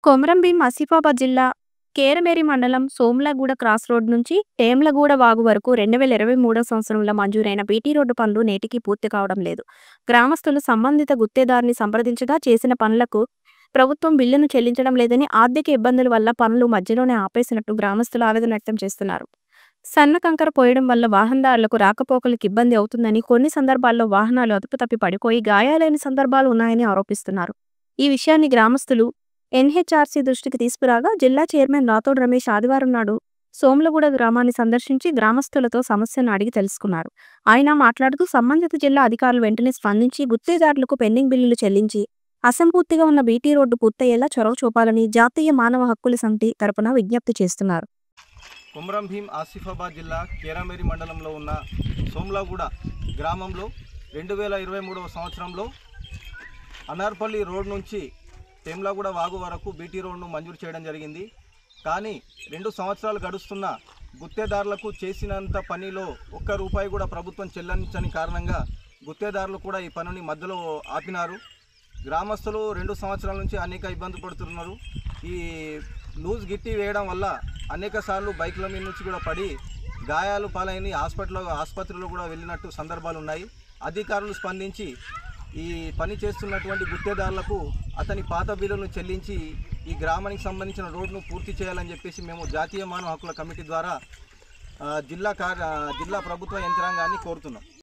కొమరంభీం ఆసిఫాబాద్ జిల్లా కేరమేరి మండలం సోమ్లగూడ cross road నుంచి టేమ్లగూడ వాగు వరకు 2023 సంవత్సరంలో మంజూరైన బీటీ రోడ్డు పనులు నేటికి పూర్తి కావడం లేదు. గ్రామస్తులు సంబంధిత గుత్తేదారుని సంప్రదించగా చేసిన పనులకు ప్రభుత్వం బిల్లును చెల్లించడం లేదని, ఆర్థిక ఇబ్బందుల వల్ల పనులు మధ్యలోనే ఆపేసినట్టు గ్రామస్తులు ఆవేదన వ్యక్తం చేస్తున్నారు. సన్న కంకర పోయడం వల్ల వాహనదారులకు రాకపోకలకు ఇబ్బంది అవుతుందని, కొన్ని సందర్భాల్లో వాహనాలు అదుపు తప్పి పడిపోయి గాయాలైన సందర్భాలు ఉన్నాయని ఆరోపిస్తున్నారు. ఈ విషయాన్ని గ్రామస్తులు ఎన్హెచ్ఆర్సీ దృష్టికి తీసుకురాగా జిల్లా చైర్మన్ రాథోడ్ రమేష్ ఆదివారం నాడు సోమ్లగూడ గ్రామాన్ని సందర్శించి గ్రామస్తులతో సమస్యను అడిగి తెలుసుకున్నారు. ఆయన మాట్లాడుతూ సంబంధిత జిల్లా అధికారులు వెంటనే స్పందించి గుత్తేదారులకు పెండింగ్ బిల్లులు చెల్లించి అసంపూర్తిగా ఉన్న బీటీ రోడ్డు పూర్తయ్యేలా చొరవ చూపాలని జాతీయ మానవ హక్కుల సమితి తరపున విజ్ఞప్తి చేస్తున్నారు. కొమరంభీం ఆసిఫాబాద్ జిల్లా కేరమేరి మండలంలో ఉన్న సోమ్లగూడ గ్రామంలో 2023 సంవత్సరంలో అనార్పల్లి రోడ్ నుంచి టేమ్లగూడ వాగు వరకు బీటీ రోడ్ను మంజూరు చేయడం జరిగింది. కానీ 2 సంవత్సరాలు గడుస్తున్న గుత్తేదారులకు చేసినంత పనిలో ఒక్క రూపాయి కూడా ప్రభుత్వం చెల్లించని కారణంగా గుత్తేదారులు కూడా ఈ పనిని మధ్యలో ఆపినారు. గ్రామస్తులు 2 సంవత్సరాల నుంచి అనేక ఇబ్బంది పడుతున్నారు. ఈ లూజ్ గిట్టి వేయడం వల్ల అనేక సార్లు బైకుల మీద నుంచి కూడా పడి గాయాలు పాలైన ఆసుపత్రిలో కూడా వెళ్ళినట్టు సందర్భాలు ఉన్నాయి. అధికారులు స్పందించి ఈ పని చేస్తున్నటువంటి గుత్తేదారులకు అతని పాత బిల్లును చెల్లించి ఈ గ్రామానికి సంబంధించిన రోడ్ను పూర్తి చేయాలని చెప్పేసి మేము జాతీయ మానవ హక్కుల కమిటీ ద్వారా జిల్లా ప్రభుత్వ యంత్రాంగాన్ని కోరుతున్నాం.